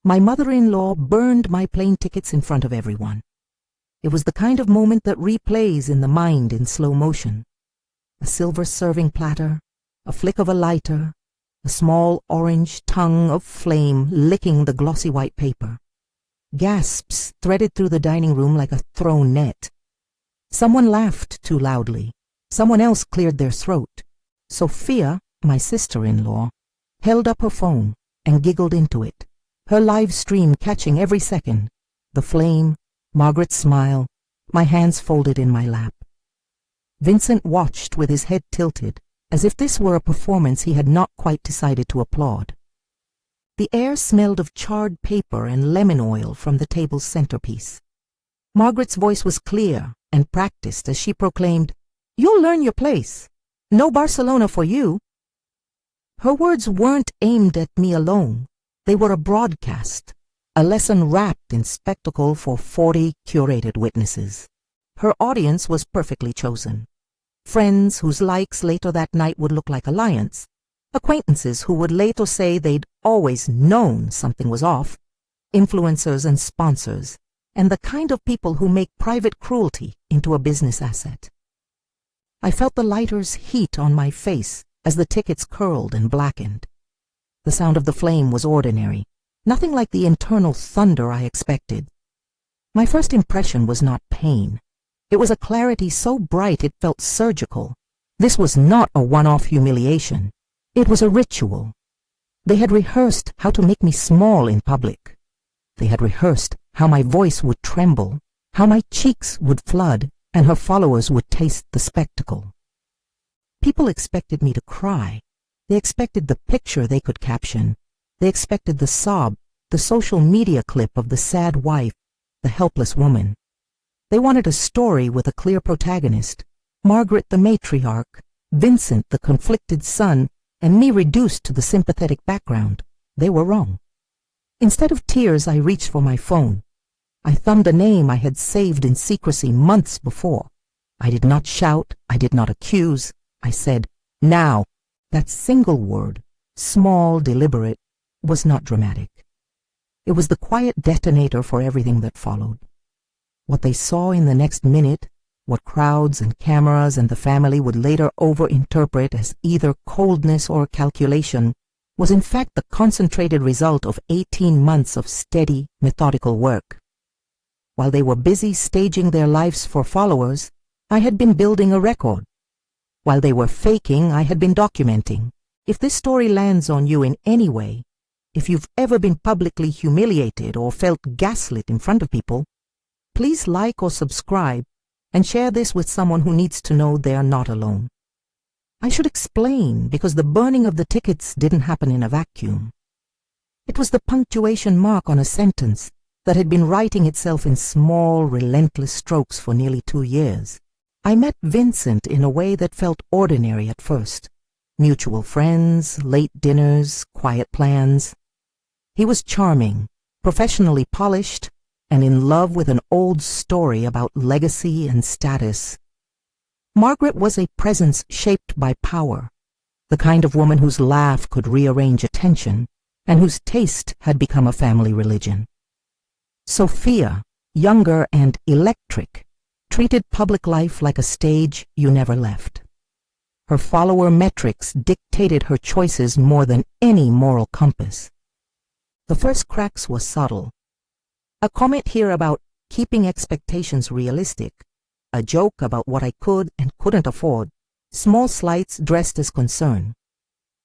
My mother-in-law burned my plane tickets in front of everyone. It was the kind of moment that replays in the mind in slow motion. A silver serving platter, a flick of a lighter, a small orange tongue of flame licking the glossy white paper. Gasps threaded through the dining room like a thrown net. Someone laughed too loudly. Someone else cleared their throat. Sophia, my sister-in-law, held up her phone and giggled into it, her live stream catching every second. The flame, Margaret's smile, my hands folded in my lap. Vincent watched with his head tilted, as if this were a performance he had not quite decided to applaud. The air smelled of charred paper and lemon oil from the table's centerpiece. Margaret's voice was clear and practiced as she proclaimed, "You'll learn your place. No Barcelona for you." Her words weren't aimed at me alone. They were a broadcast, a lesson wrapped in spectacle for 40 curated witnesses. Her audience was perfectly chosen. Friends whose likes later that night would look like alliance, acquaintances who would later say they'd always known something was off, influencers and sponsors, and the kind of people who make private cruelty into a business asset. I felt the lighter's heat on my face as the tickets curled and blackened. The sound of the flame was ordinary, nothing like the internal thunder I expected. My first impression was not pain. It was a clarity so bright it felt surgical. This was not a one-off humiliation. It was a ritual. They had rehearsed how to make me small in public. They had rehearsed how my voice would tremble, how my cheeks would flood, and her followers would taste the spectacle. People expected me to cry. They expected the picture they could caption. They expected the sob, the social media clip of the sad wife, the helpless woman. They wanted a story with a clear protagonist, Margaret the matriarch, Vincent the conflicted son, and me reduced to the sympathetic background. They were wrong. Instead of tears, I reached for my phone. I thumbed a name I had saved in secrecy months before. I did not shout, I did not accuse. I said, "Now." That single word, small, deliberate, was not dramatic. It was the quiet detonator for everything that followed. What they saw in the next minute, what crowds and cameras and the family would later overinterpret as either coldness or calculation, was in fact the concentrated result of 18 months of steady, methodical work. While they were busy staging their lives for followers, I had been building a record. While they were faking, I had been documenting. If this story lands on you in any way, if you've ever been publicly humiliated or felt gaslit in front of people, please like or subscribe and share this with someone who needs to know they are not alone. I should explain, because the burning of the tickets didn't happen in a vacuum. It was the punctuation mark on a sentence that had been writing itself in small, relentless strokes for nearly 2 years. I met Vincent in a way that felt ordinary at first. Mutual friends, late dinners, quiet plans. He was charming, professionally polished, and in love with an old story about legacy and status. Margaret was a presence shaped by power, the kind of woman whose laugh could rearrange attention, and whose taste had become a family religion. Sophia, younger and electric, treated public life like a stage you never left. Her follower metrics dictated her choices more than any moral compass. The first cracks were subtle. A comment here about keeping expectations realistic, a joke about what I could and couldn't afford, small slights dressed as concern.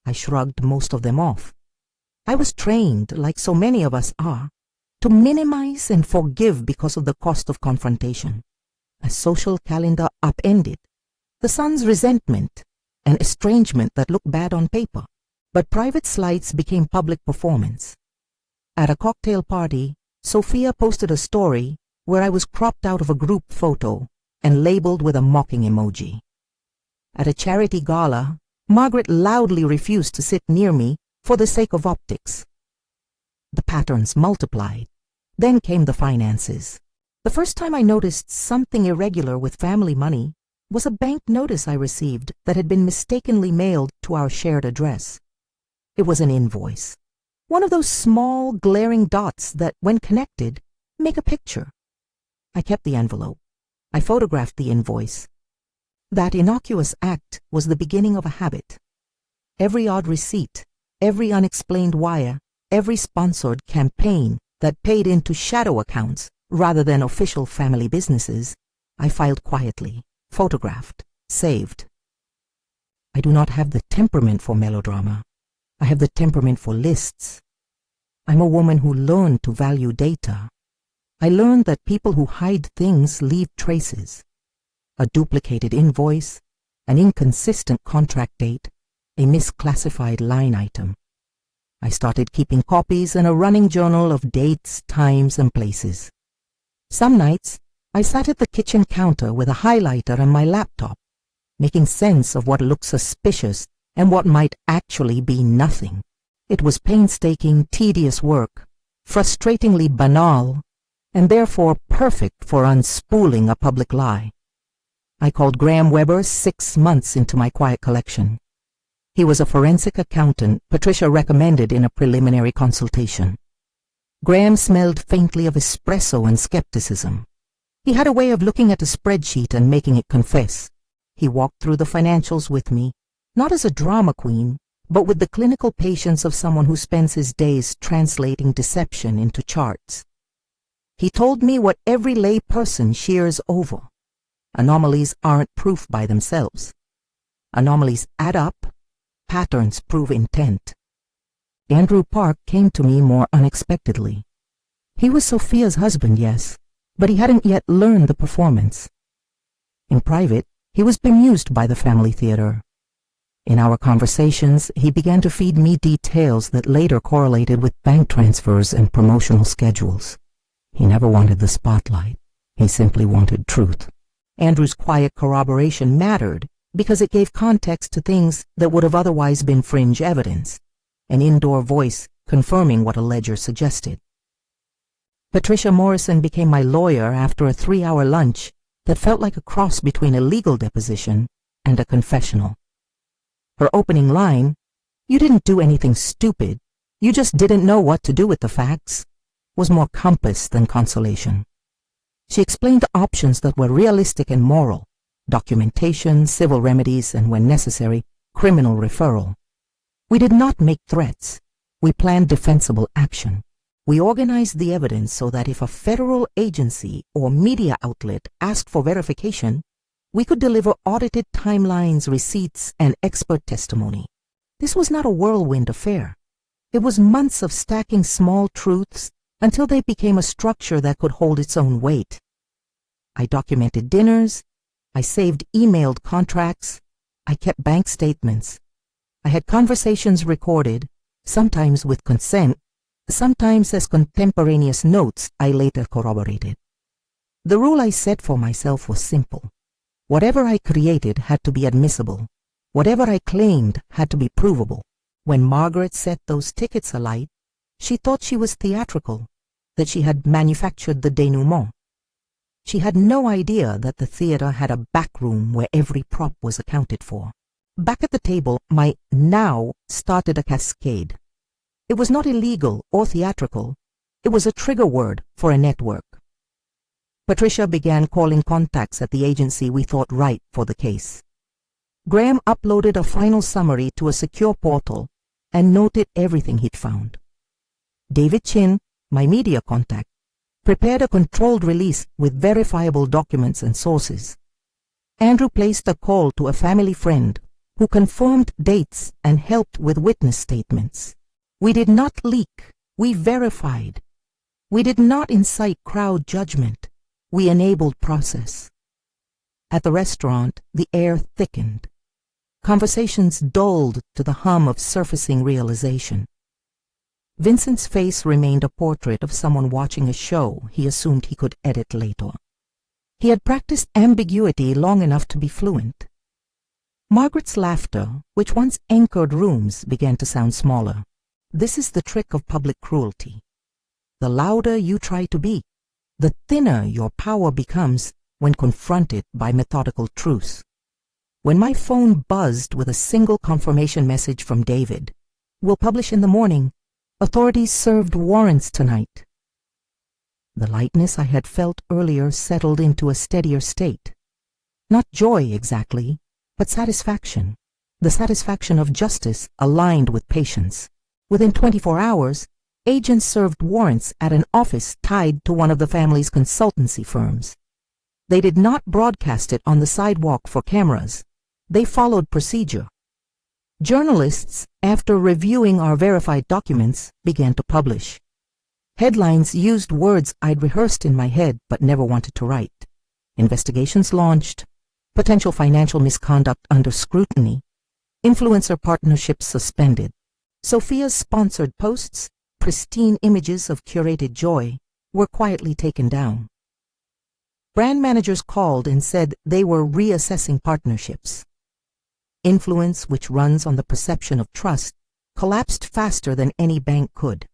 I shrugged most of them off. I was trained, like so many of us are, to minimize and forgive because of the cost of confrontation. A social calendar upended, the son's resentment, an estrangement that looked bad on paper, but private slights became public performance. At a cocktail party, Sophia posted a story where I was cropped out of a group photo and labeled with a mocking emoji. At a charity gala, Margaret loudly refused to sit near me for the sake of optics. The patterns multiplied. Then came the finances. The first time I noticed something irregular with family money was a bank notice I received that had been mistakenly mailed to our shared address. It was an invoice. One of those small, glaring dots that, when connected, make a picture. I kept the envelope. I photographed the invoice. That innocuous act was the beginning of a habit. Every odd receipt, every unexplained wire, every sponsored campaign that paid into shadow accounts rather than official family businesses, I filed quietly, photographed, saved. I do not have the temperament for melodrama. I have the temperament for lists. I'm a woman who learned to value data. I learned that people who hide things leave traces. A duplicated invoice, an inconsistent contract date, a misclassified line item. I started keeping copies and a running journal of dates, times, and places. Some nights, I sat at the kitchen counter with a highlighter and my laptop, making sense of what looked suspicious and what might actually be nothing. It was painstaking, tedious work, frustratingly banal, and therefore perfect for unspooling a public lie. I called Graham Weber 6 months into my quiet collection. He was a forensic accountant Patricia recommended in a preliminary consultation. Graham smelled faintly of espresso and skepticism. He had a way of looking at a spreadsheet and making it confess. He walked through the financials with me, not as a drama queen, but with the clinical patience of someone who spends his days translating deception into charts. He told me what every lay person shears over. Anomalies aren't proof by themselves. Anomalies add up. Patterns prove intent. Andrew Park came to me more unexpectedly. He was Sophia's husband, yes, but he hadn't yet learned the performance. In private, he was bemused by the family theater. In our conversations, he began to feed me details that later correlated with bank transfers and promotional schedules. He never wanted the spotlight. He simply wanted truth. Andrew's quiet corroboration mattered because it gave context to things that would have otherwise been fringe evidence, an indoor voice confirming what a ledger suggested. Patricia Morrison became my lawyer after a 3-hour lunch that felt like a cross between a legal deposition and a confessional. Her opening line, "You didn't do anything stupid, you just didn't know what to do with the facts," was more compass than consolation. She explained the options that were realistic and moral: documentation, civil remedies, and when necessary, criminal referral. We did not make threats. We planned defensible action. We organized the evidence so that if a federal agency or media outlet asked for verification, we could deliver audited timelines, receipts, and expert testimony. This was not a whirlwind affair. It was months of stacking small truths until they became a structure that could hold its own weight. I documented dinners. I saved emailed contracts. I kept bank statements. I had conversations recorded, sometimes with consent, sometimes as contemporaneous notes I later corroborated. The rule I set for myself was simple. Whatever I created had to be admissible. Whatever I claimed had to be provable. When Margaret set those tickets alight, she thought she was theatrical, that she had manufactured the denouement. She had no idea that the theater had a back room where every prop was accounted for. Back at the table, my now started a cascade. It was not illegal or theatrical. It was a trigger word for a network. Patricia began calling contacts at the agency we thought right for the case. Graham uploaded a final summary to a secure portal and noted everything he'd found. David Chin, my media contact, prepared a controlled release with verifiable documents and sources. Andrew placed a call to a family friend who confirmed dates and helped with witness statements. We did not leak. We verified. We did not incite crowd judgment. We enabled process. At the restaurant, the air thickened. Conversations dulled to the hum of surfacing realization. Vincent's face remained a portrait of someone watching a show he assumed he could edit later. He had practiced ambiguity long enough to be fluent. Margaret's laughter, which once anchored rooms, began to sound smaller. This is the trick of public cruelty. The louder you try to be, the thinner your power becomes when confronted by methodical truths. When my phone buzzed with a single confirmation message from David, "We'll publish in the morning," Authorities served warrants tonight. The lightness I had felt earlier settled into a steadier state. Not joy exactly, but satisfaction. The satisfaction of justice aligned with patience. Within 24 hours, agents served warrants at an office tied to one of the family's consultancy firms. They did not broadcast it on the sidewalk for cameras. They followed procedure. Journalists, after reviewing our verified documents, began to publish. Headlines used words I'd rehearsed in my head but never wanted to write. Investigations launched. Potential financial misconduct under scrutiny. Influencer partnerships suspended. Sophia's sponsored posts, pristine images of curated joy, were quietly taken down. Brand managers called and said they were reassessing partnerships. Influence, which runs on the perception of trust, collapsed faster than any bank could.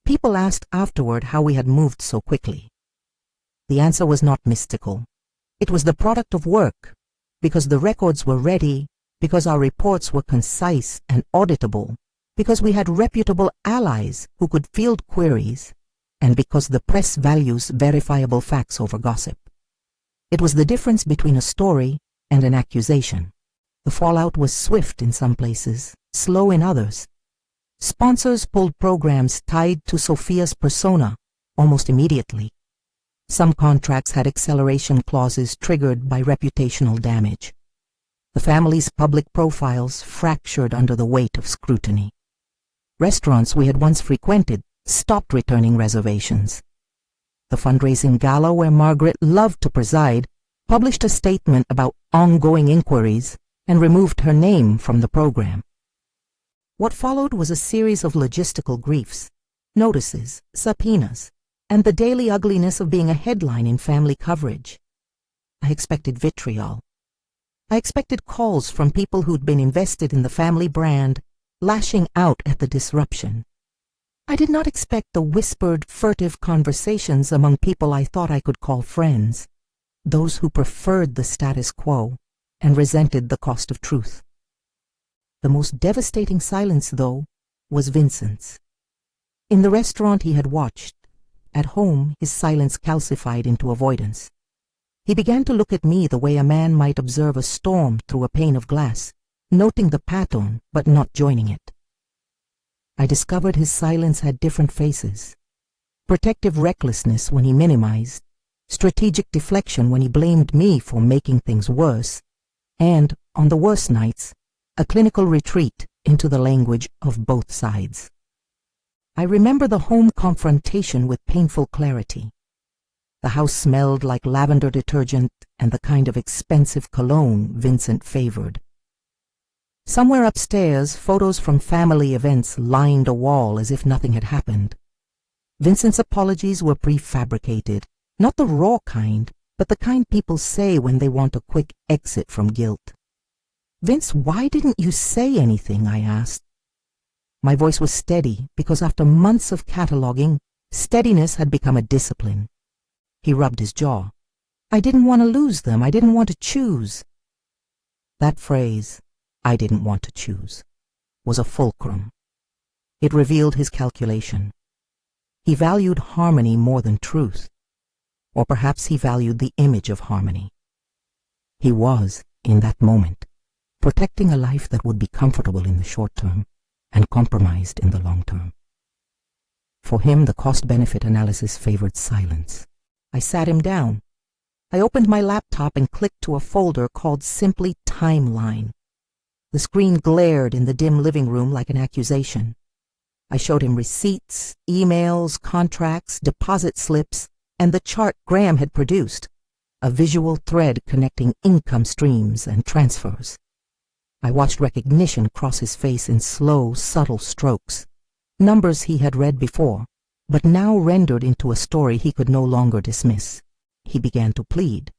People asked afterward how we had moved so quickly. The answer was not mystical. It was the product of work, because the records were ready, because our reports were concise and auditable, because we had reputable allies who could field queries, and because the press values verifiable facts over gossip. It was the difference between a story and an accusation. The fallout was swift in some places, slow in others. Sponsors pulled programs tied to Sophia's persona almost immediately. Some contracts had acceleration clauses triggered by reputational damage. The family's public profiles fractured under the weight of scrutiny. Restaurants we had once frequented stopped returning reservations. The fundraising gala where Margaret loved to preside published a statement about ongoing inquiries and removed her name from the program. What followed was a series of logistical griefs, notices, subpoenas, and the daily ugliness of being a headline in family coverage. I expected vitriol. I expected calls from people who'd been invested in the family brand, lashing out at the disruption. I did not expect the whispered, furtive conversations among people I thought I could call friends, those who preferred the status quo and resented the cost of truth. The most devastating silence, though, was Vincent's. In the restaurant he had watched. At home, his silence calcified into avoidance. He began to look at me the way a man might observe a storm through a pane of glass, noting the pattern but not joining it. I discovered his silence had different faces. Protective recklessness when he minimized, strategic deflection when he blamed me for making things worse, and, on the worst nights, a clinical retreat into the language of both sides. I remember the home confrontation with painful clarity. The house smelled like lavender detergent and the kind of expensive cologne Vincent favored. Somewhere upstairs, photos from family events lined a wall as if nothing had happened. Vincent's apologies were prefabricated, not the raw kind, but the kind people say when they want a quick exit from guilt. "Vince, why didn't you say anything?" I asked. My voice was steady because after months of cataloging, steadiness had become a discipline. He rubbed his jaw. "I didn't want to lose them. I didn't want to choose." That phrase, "I didn't want to choose," was a fulcrum. It revealed his calculation. He valued harmony more than truth, or perhaps he valued the image of harmony. He was, in that moment, protecting a life that would be comfortable in the short term and compromised in the long term. For him, the cost-benefit analysis favored silence. I sat him down. I opened my laptop and clicked to a folder called simply Timeline. The screen glared in the dim living room like an accusation. I showed him receipts, emails, contracts, deposit slips, and the chart Graham had produced, a visual thread connecting income streams and transfers. I watched recognition cross his face in slow, subtle strokes, numbers he had read before, but now rendered into a story he could no longer dismiss. He began to plead.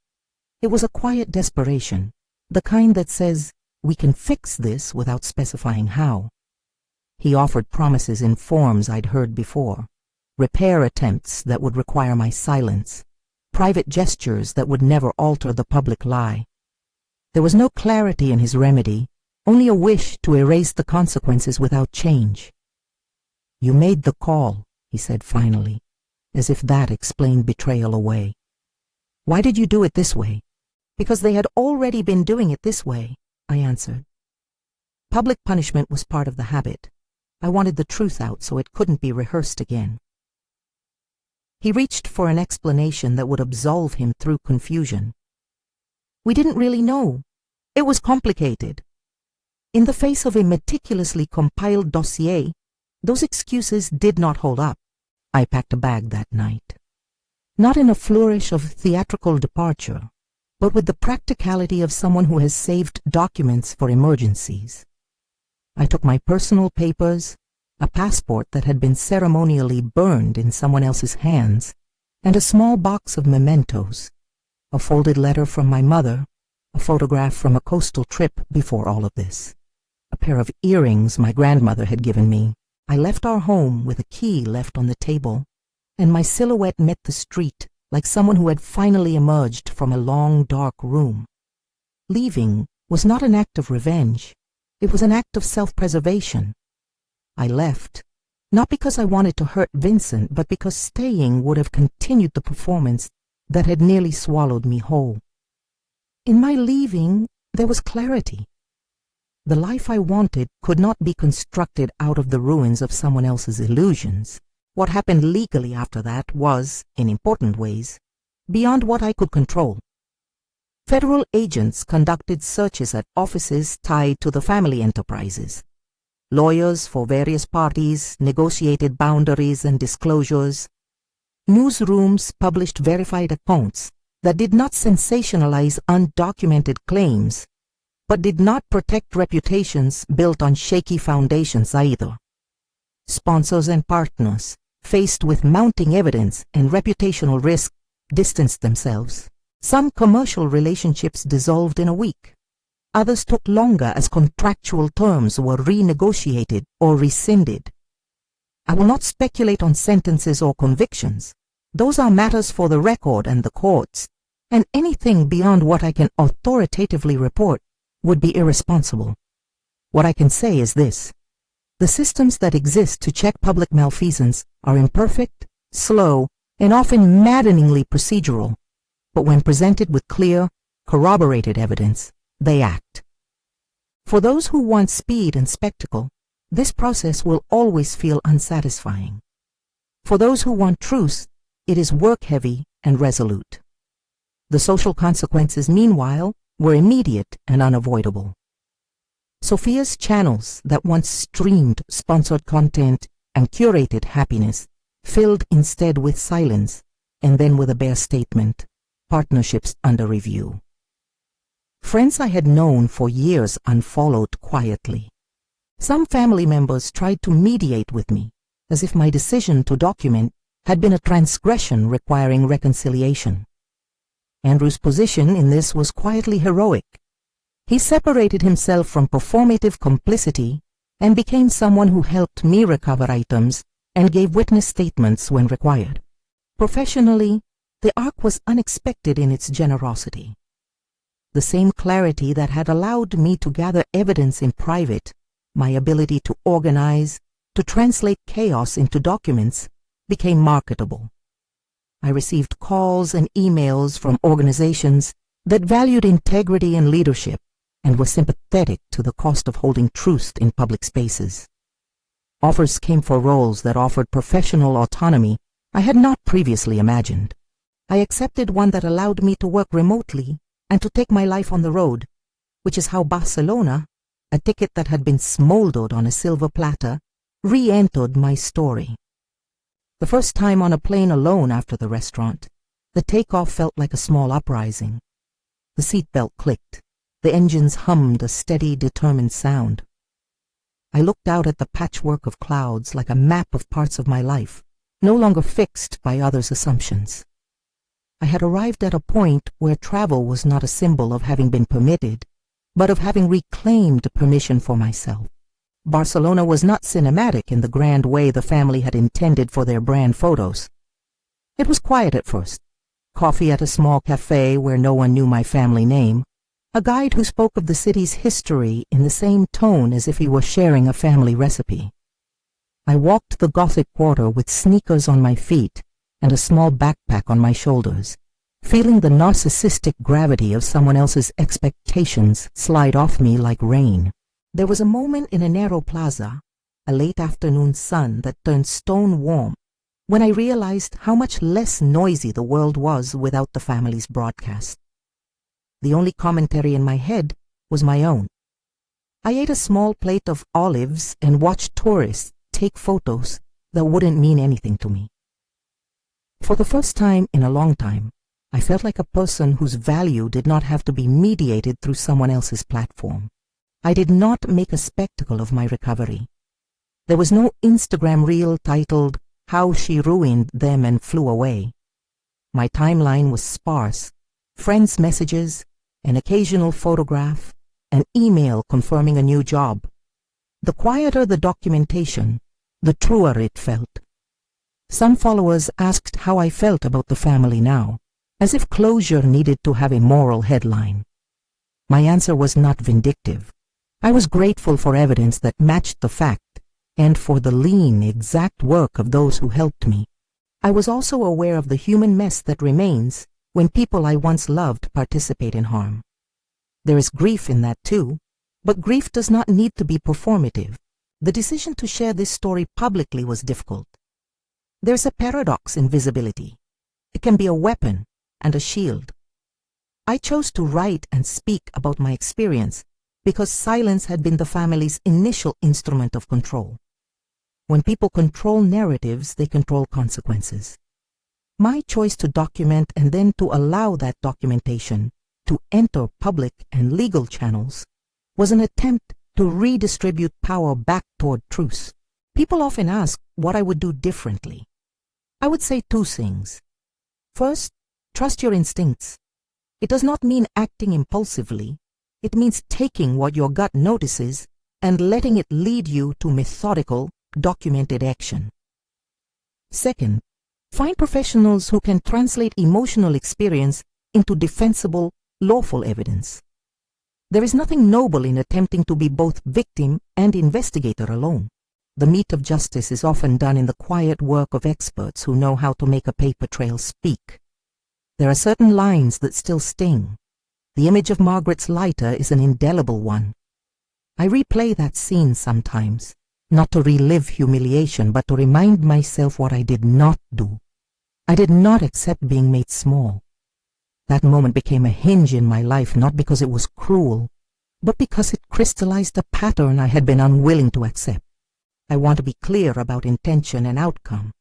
It was a quiet desperation, the kind that says, "We can fix this," without specifying how. He offered promises in forms I'd heard before, repair attempts that would require my silence, private gestures that would never alter the public lie. There was no clarity in his remedy, only a wish to erase the consequences without change. "You made the call," he said finally, as if that explained betrayal away. "Why did you do it this way?" "Because they had already been doing it this way," I answered. Public punishment was part of the habit. I wanted the truth out so it couldn't be rehearsed again. He reached for an explanation that would absolve him through confusion. "We didn't really know. It was complicated." In the face of a meticulously compiled dossier, those excuses did not hold up. I packed a bag that night. Not in a flourish of theatrical departure, but with the practicality of someone who has saved documents for emergencies. I took my personal papers, a passport that had been ceremonially burned in someone else's hands, and a small box of mementos, a folded letter from my mother, a photograph from a coastal trip before all of this, a pair of earrings my grandmother had given me. I left our home with a key left on the table, and my silhouette met the street like someone who had finally emerged from a long, dark room. Leaving was not an act of revenge. It was an act of self-preservation. I left, not because I wanted to hurt Vincent, but because staying would have continued the performance that had nearly swallowed me whole. In my leaving, there was clarity. The life I wanted could not be constructed out of the ruins of someone else's illusions. What happened legally after that was, in important ways, beyond what I could control. Federal agents conducted searches at offices tied to the family enterprises. Lawyers for various parties negotiated boundaries and disclosures. Newsrooms published verified accounts that did not sensationalize undocumented claims, but did not protect reputations built on shaky foundations either. Sponsors and partners, faced with mounting evidence and reputational risk, distanced themselves. Some commercial relationships dissolved in a week. Others took longer as contractual terms were renegotiated or rescinded. I will not speculate on sentences or convictions. Those are matters for the record and the courts, and anything beyond what I can authoritatively report would be irresponsible. What I can say is this: the systems that exist to check public malfeasance are imperfect, slow, and often maddeningly procedural. But when presented with clear, corroborated evidence, they act. For those who want speed and spectacle, this process will always feel unsatisfying. For those who want truth, it is work-heavy and resolute. The social consequences, meanwhile, were immediate and unavoidable. Sophia's channels that once streamed sponsored content and curated happiness filled instead with silence, and then with a bare statement: partnerships under review. Friends I had known for years unfollowed quietly. Some family members tried to mediate with me, as if my decision to document had been a transgression requiring reconciliation. Andrew's position in this was quietly heroic. He separated himself from performative complicity and became someone who helped me recover items and gave witness statements when required. Professionally, the arc was unexpected in its generosity. The same clarity that had allowed me to gather evidence in private, my ability to organize, to translate chaos into documents, became marketable. I received calls and emails from organizations that valued integrity and leadership and were sympathetic to the cost of holding truth in public spaces. Offers came for roles that offered professional autonomy I had not previously imagined. I accepted one that allowed me to work remotely and to take my life on the road, which is how Barcelona, a ticket that had been smoldered on a silver platter, re-entered my story. The first time on a plane alone after the restaurant, the takeoff felt like a small uprising. The seatbelt clicked. The engines hummed a steady, determined sound. I looked out at the patchwork of clouds like a map of parts of my life, no longer fixed by others' assumptions. I had arrived at a point where travel was not a symbol of having been permitted, but of having reclaimed permission for myself. Barcelona was not cinematic in the grand way the family had intended for their brand photos. It was quiet at first. Coffee at a small cafe where no one knew my family name, a guide who spoke of the city's history in the same tone as if he were sharing a family recipe. I walked the Gothic quarter with sneakers on my feet and a small backpack on my shoulders, feeling the narcissistic gravity of someone else's expectations slide off me like rain. There was a moment in a narrow plaza, a late afternoon sun that turned stone warm, when I realized how much less noisy the world was without the family's broadcast. The only commentary in my head was my own. I ate a small plate of olives and watched tourists take photos that wouldn't mean anything to me. For the first time in a long time, I felt like a person whose value did not have to be mediated through someone else's platform. I did not make a spectacle of my recovery. There was no Instagram reel titled, "How She Ruined Them and Flew Away." My timeline was sparse: friends' messages, an occasional photograph, an email confirming a new job. The quieter the documentation, the truer it felt. Some followers asked how I felt about the family now, as if closure needed to have a moral headline. My answer was not vindictive. I was grateful for evidence that matched the fact, and for the lean, exact work of those who helped me. I was also aware of the human mess that remains when people I once loved participate in harm. There is grief in that too, but grief does not need to be performative. The decision to share this story publicly was difficult. There's a paradox in visibility. It can be a weapon and a shield. I chose to write and speak about my experience because silence had been the family's initial instrument of control. When people control narratives, they control consequences. My choice to document and then to allow that documentation to enter public and legal channels was an attempt to redistribute power back toward truth. People often ask what I would do differently. I would say two things. First, trust your instincts. It does not mean acting impulsively. It means taking what your gut notices and letting it lead you to methodical, documented action. Second, find professionals who can translate emotional experience into defensible, lawful evidence. There is nothing noble in attempting to be both victim and investigator alone. The meat of justice is often done in the quiet work of experts who know how to make a paper trail speak. There are certain lines that still sting. The image of Margaret's lighter is an indelible one. I replay that scene sometimes, not to relive humiliation, but to remind myself what I did not do. I did not accept being made small. That moment became a hinge in my life, not because it was cruel, but because it crystallized a pattern I had been unwilling to accept. I want to be clear about intention and outcome.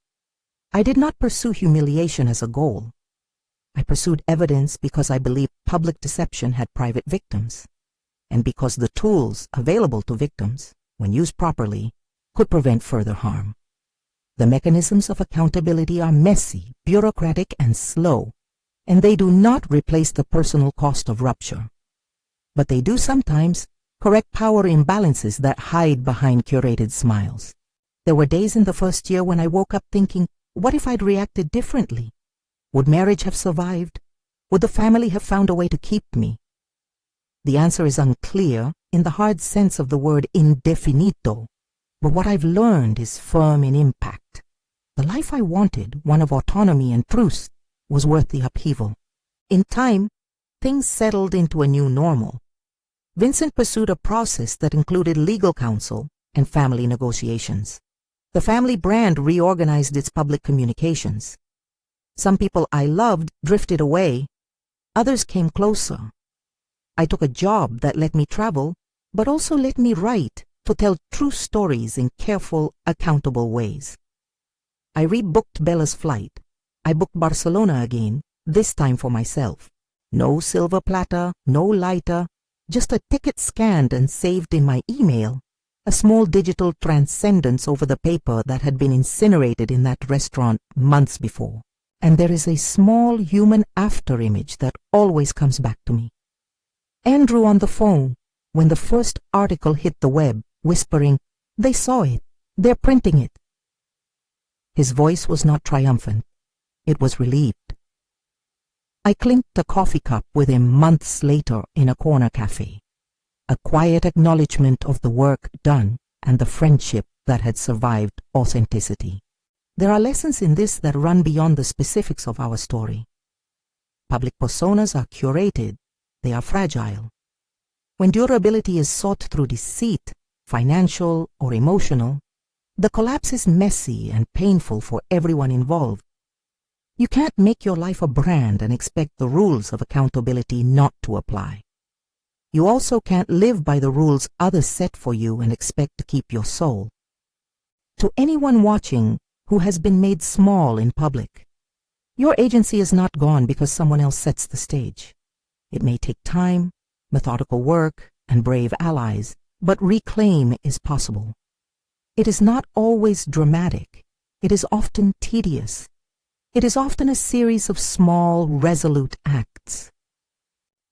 I did not pursue humiliation as a goal. I pursued evidence because I believed public deception had private victims, and because the tools available to victims, when used properly, could prevent further harm. The mechanisms of accountability are messy, bureaucratic, and slow, and they do not replace the personal cost of rupture. But they do sometimes correct power imbalances that hide behind curated smiles. There were days in the first year when I woke up thinking, what if I'd reacted differently? Would marriage have survived? Would the family have found a way to keep me? The answer is unclear in the hard sense of the word indefinito, but what I've learned is firm in impact. The life I wanted, one of autonomy and truth, was worth the upheaval. In time, things settled into a new normal. Vincent pursued a process that included legal counsel and family negotiations. The family brand reorganized its public communications. Some people I loved drifted away. Others came closer. I took a job that let me travel, but also let me write to tell true stories in careful, accountable ways. I rebooked Bella's flight. I booked Barcelona again, this time for myself. No silver platter, no lighter, just a ticket scanned and saved in my email, a small digital transcendence over the paper that had been incinerated in that restaurant months before. And there is a small human afterimage that always comes back to me. Andrew on the phone, when the first article hit the web, whispering, "They saw it. They're printing it." His voice was not triumphant. It was relieved. I clinked a coffee cup with him months later in a corner cafe, a quiet acknowledgement of the work done and the friendship that had survived authenticity. There are lessons in this that run beyond the specifics of our story. Public personas are curated. They are fragile. When durability is sought through deceit, financial or emotional, the collapse is messy and painful for everyone involved. You can't make your life a brand and expect the rules of accountability not to apply. You also can't live by the rules others set for you and expect to keep your soul. To anyone watching who has been made small in public, your agency is not gone because someone else sets the stage. It may take time, methodical work, and brave allies, but reclaim is possible. It is not always dramatic. It is often tedious. It is often a series of small, resolute acts.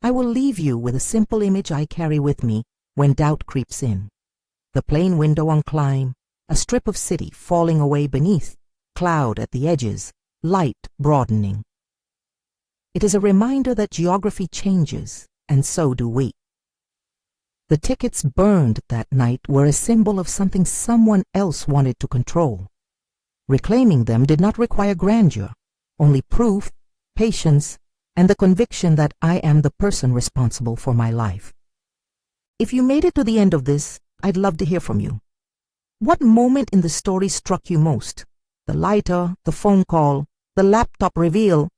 I will leave you with a simple image I carry with me when doubt creeps in. The plane window on climb, a strip of city falling away beneath, cloud at the edges, light broadening. It is a reminder that geography changes, and so do we. The tickets burned that night were a symbol of something someone else wanted to control. Reclaiming them did not require grandeur, only proof, patience, and the conviction that I am the person responsible for my life. If you made it to the end of this, I'd love to hear from you. What moment in the story struck you most? The lighter, the phone call, the laptop reveal,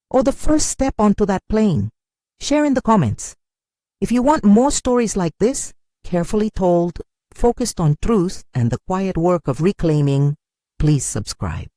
or the first step onto that plane? Share in the comments. If you want more stories like this, carefully told, focused on truth and the quiet work of reclaiming, please subscribe.